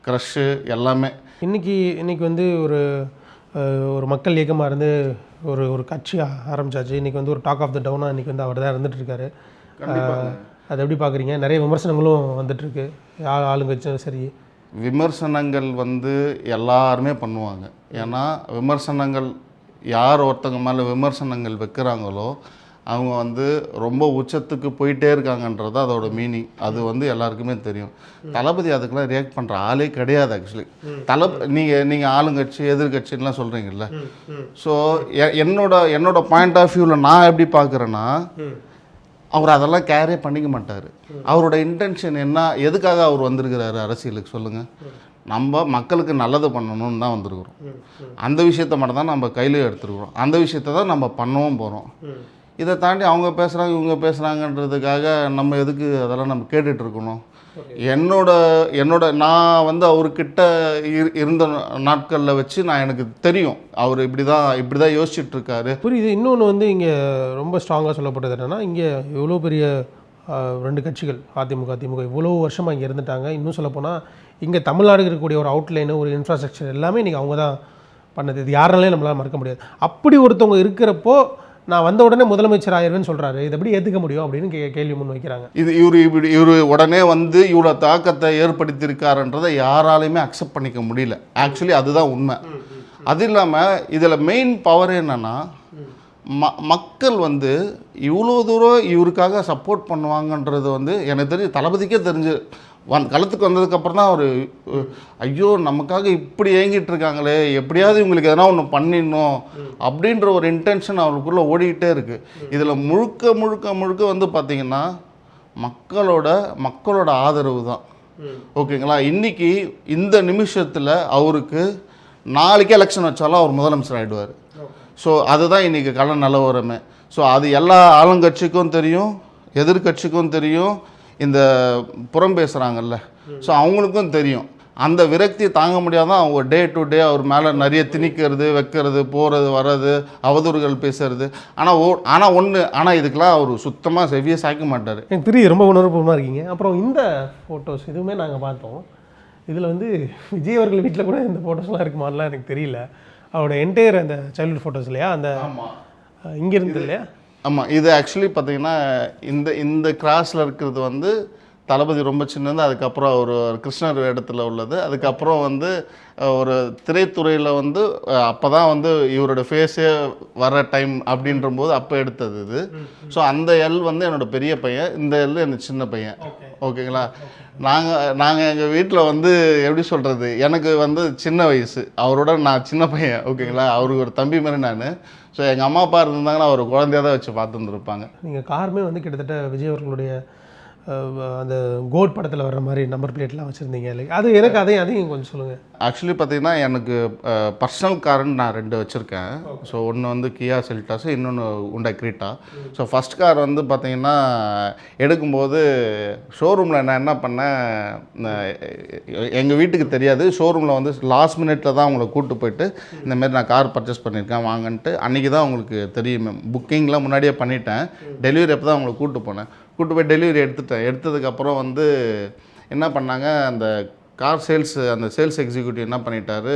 க்ரஷ்ஷு எல்லாமே. இன்றைக்கி வந்து ஒரு மக்கள் இயக்கமாக இருந்து ஒரு கட்சி ஆரம்பிச்சாச்சு. இன்றைக்கி வந்து ஒரு டாக் ஆஃப் த டவுனாக இன்றைக்கி வந்து அவர் தான் இருந்துகிட்ருக்காரு. அது எப்படி பார்க்குறீங்க? நிறைய விமர்சனங்களும் வந்துட்டுருக்கு, ஆளுங்கட்சியும் சரி. விமர்சனங்கள் வந்து எல்லாருமே பண்ணுவாங்க. ஏன்னா விமர்சனங்கள் யார் ஒருத்தங்க மேலே விமர்சனங்கள் வைக்கிறாங்களோ அவங்க வந்து ரொம்ப உச்சத்துக்கு போயிட்டே இருக்காங்கன்றது அதோட மீனிங். அது வந்து எல்லாருக்குமே தெரியும். தளபதி அதுக்கெல்லாம் ரியாக்ட் பண்ணுற ஆளே கிடையாது. ஆக்சுவலி நீங்கள் ஆளுங்கட்சி எதிர்கட்சின்லாம் சொல்கிறீங்கல்ல. ஸோ என்னோட பாயிண்ட் ஆஃப் வியூவில் நான் எப்படி பார்க்குறேன்னா, அவர் அதெல்லாம் கேரே பண்ணிக்க மாட்டார். அவரோட இன்டென்ஷன் என்ன, எதுக்காக அவர் வந்திருக்கிறாரு அரசியலுக்கு சொல்லுங்கள்? நம்ம மக்களுக்கு நல்லது பண்ணணும்னு தான் வந்திருக்கிறோம். அந்த விஷயத்த மட்டும் தான் நம்ம கையில் எடுத்துருக்குறோம். அந்த விஷயத்த தான் நம்ம பண்ணவும் போகிறோம். இதை தாண்டி அவங்க பேசுகிறாங்க இவங்க பேசுகிறாங்கன்றதுக்காக நம்ம எதுக்கு அதெல்லாம் நம்ம கேட்டுட்ருக்கணும்? என்னோட நான் வந்து அவர்கிட்ட இருந்த நாட்களில் வச்சு நான் எனக்கு தெரியும் அவர் இப்படி தான் யோசிச்சுட்ருக்காரு. புரியுது. இன்னொன்று வந்து இங்கே ரொம்ப ஸ்ட்ராங்காக சொல்லப்பட்டது என்னென்னா, இங்கே எவ்வளோ பெரிய 2 கட்சிகள் அதிமுக திமுக இவ்வளோ வருஷமாக இங்கே இருந்துட்டாங்க. இன்னும் சொல்லப்போனால் இங்கே தமிழ்நாடு இருக்கக்கூடிய ஒரு அவுட்லைனு ஒரு இன்ஃப்ராஸ்ட்ரக்சர் எல்லாமே இன்றைக்கி அவங்க தான் பண்ணது. இது யாராலையும் நம்மளால் மறக்க முடியாது. அப்படி ஒருத்தவங்க இருக்கிறப்போ நான் வந்த உடனே முதலமைச்சர் ஆயிருவேன்னு சொல்கிறாரு, இது எப்படி ஏற்றுக்க முடியும் அப்படின்னு கேள்வி முன் வைக்கிறாங்க. இவர் உடனே வந்து இவ்வளோ தாக்கத்தை ஏற்படுத்தியிருக்காருன்றதை யாராலையுமே அக்செப்ட் பண்ணிக்க முடியல. ஆக்சுவலி அதுதான் உண்மை. அது இல்லாமல் இதில் மெயின் பவர் என்னென்னா, மக்கள் வந்து இவ்வளோ தூரம் இவருக்காக சப்போர்ட் பண்ணுவாங்கன்றது வந்து எனக்கு தெரிஞ்சு தளபதிக்கே தெரிஞ்சு களத்துக்கு வந்ததுக்கப்புறம் தான் அவர் ஐயோ நமக்காக இப்படி ஏங்கிட்டு இருக்காங்களே, எப்படியாவது இவங்களுக்கு எதனா ஒன்று பண்ணிடணும் அப்படின்ற ஒரு இன்டென்ஷன் அவருக்குள்ளே ஓடிக்கிட்டே இருக்குது. இதில் முழுக்க வந்து பார்த்திங்கன்னா மக்களோட ஆதரவு தான். ஓகேங்களா? இன்றைக்கி இந்த நிமிஷத்தில் அவருக்கு நாளைக்கே எலெக்ஷன் வச்சாலும் அவர் முதலமைச்சர் ஆகிடுவார். ஸோ அதுதான் இன்றைக்கி கள நிலவரமே. ஸோ அது எல்லா ஆளுங்கட்சிக்கும் தெரியும், எதிர்கட்சிக்கும் தெரியும், இந்த புறம் பேசுகிறாங்கல்ல ஸோ அவங்களுக்கும் தெரியும். அந்த விரக்தியை தாங்க முடியாதான் அவங்க டே டு டே அவர் மேலே நிறைய திணிக்கிறது, வைக்கிறது, போகிறது, வர்றது, அவதூறுகள் பேசுறது. ஆனால் இதுக்கெல்லாம் அவர் சுத்தமாக செவியை சாய்க்க மாட்டார். எனக்கு தெரியும் ரொம்ப உணர்வுபூர்வமாக இருக்கீங்க. அப்புறம் இந்த ஃபோட்டோஸ் இதுவுமே நாங்கள் பார்த்தோம். இதில் வந்து விஜய் அவர்கள் வீட்டில் கூட இந்த ஃபோட்டோஸ்லாம் இருக்குமாலாம் எனக்கு தெரியல. அவரோட என்டையர் அந்த சைல்ட்ஹுட் ஃபோட்டோஸ் இல்லையா, அந்த இங்கேருந்து இல்லையா? ஆமாம், இது ஆக்சுவலி பார்த்திங்கன்னா இந்த கிராஸில் இருக்கிறது வந்து தளபதி ரொம்ப சின்னது. அதுக்கப்புறம் ஒரு கிருஷ்ணர் இடத்துல உள்ளது. அதுக்கப்புறம் வந்து ஒரு திரைத்துறையில் வந்து அப்போ தான் வந்து இவரோட ஃபேஸே வர டைம் அப்படின்ற போது அப்போ எடுத்தது இது. ஸோ அந்த எல் வந்து என்னோடய பெரிய பையன், இந்த எல் எனக்கு சின்ன பையன். ஓகேங்களா? நாங்கள் எங்கள் வீட்டில் வந்து எப்படி சொல்கிறது, எனக்கு வந்து சின்ன வயசு, அவரோட நான் சின்ன பையன். ஓகேங்களா? அவருக்கு ஒரு தம்பி மாதிரி நான். ஸோ எங்கள் அம்மா அப்பா இருந்தாங்கன்னா அவர் குழந்தையாக தான் வச்சு பார்த்துருந்துருப்பாங்க. நீங்கள் காருமே வந்து கிட்டத்தட்ட விஜய் அவர்களுடைய அந்த கோட் படத்தில் வர்ற மாதிரி நம்பர் பிளேட்லாம் வச்சுருந்தீங்க லைக் அது எனக்கு அதையும் கொஞ்சம் சொல்லுங்கள். ஆக்சுவலி பார்த்தீங்கன்னா எனக்கு பர்சனல் காருன்னு நான் 2 வச்சுருக்கேன். ஸோ ஒன்று வந்து கியா செல்டாஸ், இன்னொன்று உண்டாய் கிரீட்டா. ஸோ ஃபஸ்ட் கார் வந்து பார்த்தீங்கன்னா எடுக்கும்போது ஷோரூமில் நான் என்ன பண்ணேன், எங்கள் வீட்டுக்கு தெரியாது, ஷோரூமில் வந்து லாஸ்ட் மினிட்டில் தான் அவங்கள கூப்பிட்டு போயிட்டு இந்தமாரி நான் கார் பர்ச்சேஸ் பண்ணியிருக்கேன் வாங்கன்ட்டு அன்றைக்கி தான் அவங்களுக்கு தெரியுமே. புக்கிங்லாம் முன்னாடியே பண்ணிட்டேன், டெலிவரி அப்போ தான் அவங்களை கூப்பிட்டு போனேன். கூப்பிட்டு போய் டெலிவரி எடுத்ததுக்கப்புறம் வந்து என்ன பண்ணாங்க, அந்த கார் அந்த சேல்ஸ் எக்ஸிக்யூட்டிவ் என்ன பண்ணிட்டாரு,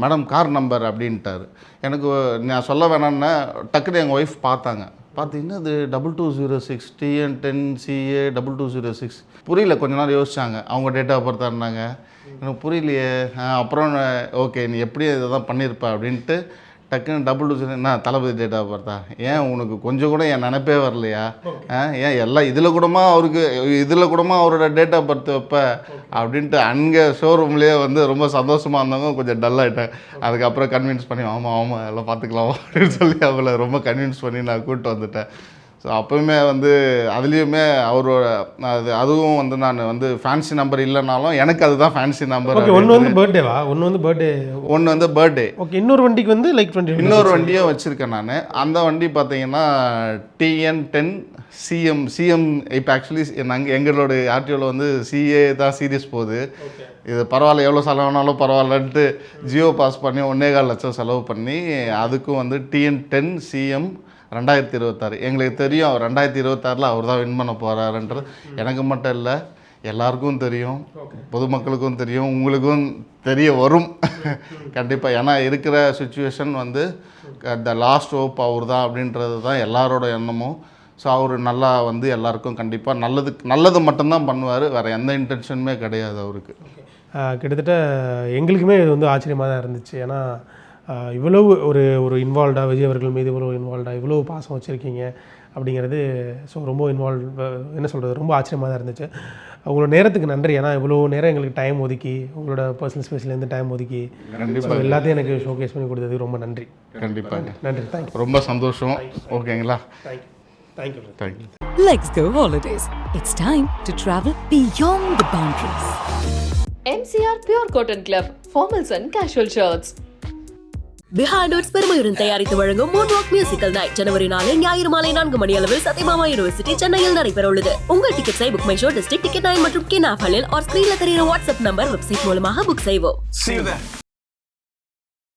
மேடம் கார் நம்பர் அப்படின்ட்டார். எனக்கு நான் சொல்ல வேணான்னா டக்குன்னு எங்கள் ஒய்ஃப் பார்த்தாங்க. பார்த்தீங்கன்னா அது 2206 TN10CA 2206. புரியல, கொஞ்ச நாள் யோசிச்சாங்க. அவங்க டேட் ஆஃப் பர்த்தாக இருந்தாங்க, எனக்கு புரியலையே. அப்புறம் ஓகே நீ எப்படி இதை தான் பண்ணியிருப்ப அப்படின்ட்டு டக்குன்னு 2206 என்ன தளபதி டேட் ஆஃப் பர்த்தா, ஏன் உனக்கு கொஞ்சம் கூட என் நினைப்பே வரலையா, ஏன் எல்லாம் இதில் கூடமா அவரோட டேட் ஆஃப் பர்த் வைப்ப அப்படின்ட்டு அங்கே ஷோரூம்லேயே வந்து ரொம்ப சந்தோஷமாக இருந்தவங்க கொஞ்சம் டல்லாகிட்டேன். அதுக்கப்புறம் கன்வின்ஸ் பண்ணி ஆமாம் எல்லாம் பார்த்துக்கலாம் அப்படின்னு சொல்லி அவங்கள ரொம்ப கன்வின்ஸ் பண்ணி நான் கூப்பிட்டு வந்துட்டேன். ஸோ அப்போவுமே வந்து அதுலேயுமே அவரோட அதுவும் வந்து நான் வந்து ஃபேன்சி நம்பர் இல்லைனாலும் எனக்கு அதுதான் ஃபேன்சி நம்பர். ஒன்று வந்து பர்த்டேவா, ஒன்று வந்து பர்த்டே. ஓகே, இன்னொரு வண்டிக்கு வந்து லைக் 20. இன்னொரு வண்டியும் வச்சுருக்கேன் நான். அந்த வண்டி பார்த்தீங்கன்னா TN10 CM. இப்போ ஆக்சுவலி எங்களோட ஆர்டிஓவில் வந்து CA தான் சீரியஸ் போகுது. இது பரவாயில்ல, எவ்வளோ செலவானாலும் பரவாயில்லன்ட்டு ஜியோ பாஸ் பண்ணி 1.25 லட்சம் செலவு பண்ணி அதுக்கும் வந்து TN10 CM 2026. எங்களுக்கு தெரியும் 2026 அவர் தான் வின் பண்ண போகிறாருன்றது. எனக்கு மட்டும் இல்லை, எல்லாருக்கும் தெரியும், பொதுமக்களுக்கும் தெரியும், உங்களுக்கும் தெரிய வரும் கண்டிப்பாக. ஏன்னா இருக்கிற சுச்சுவேஷன் வந்து த லாஸ்ட் ஹோப் அவர் தான் அப்படின்றது தான் எல்லாரோட எண்ணமும். ஸோ அவர் நல்லா வந்து எல்லாருக்கும் கண்டிப்பாக நல்லது மட்டும்தான் பண்ணுவார், வேறு எந்த இன்டென்ஷனுமே கிடையாது அவருக்கு. கிட்டத்தட்ட எங்களுக்குமே இது வந்து ஆச்சரியமாக தான் இருந்துச்சு. ஏன்னா இவ்வளவு ஒரு இன்வால்வ்டாக விஜய் அவர்கள் மீது இவ்வளோ இன்வால்வ்டாக இவ்வளோ பாசம் வச்சுருக்கீங்க அப்படிங்கிறது ஸோ ரொம்ப என்ன சொல்கிறது, ரொம்ப ஆச்சரியமாக தான் இருந்துச்சு. உங்களோட நேரத்துக்கு நன்றி. ஏன்னா இவ்வளோ நேரம் எங்களுக்கு டைம் ஒதுக்கி உங்களோட பர்சனல் ஸ்பேஸ்லேருந்து டைம் ஒதுக்கி கண்டிப்பாக எல்லாத்தையும் எனக்கு ஷோகேஸ் பண்ணி கொடுத்ததுக்கு ரொம்ப நன்றி. கண்டிப்பாக நன்றி, தேங்க்யூ. ரொம்ப சந்தோஷம். ஓகேங்களா, thank you. Let's go holidays. It's time to travel beyond the boundaries. MCR Pure Cotton Club, Formals and Casual Shirts. பிஹாண்டோட்ஸ் பெருமையுடன் தயாரித்து வழங்கும் மூன்வாக் மியூசிக்கல் நைட் ஜனவரி 4 ஞாயிறு மாலை 4 மணி அளவில் சத்யபாமா யூனிவர்சிட்டி சென்னையில் நடைபெற உள்ளது. உங்கள் டிக்கெட்ஸை book my show District ticket 9 மற்றும் கின் ஆப் ஹலில் ஸ்கிரீன்ல தெரியுற வாட்ஸ்அப் நம்பர் வெப்சைட் மூலமாக புக் செய்வோம்.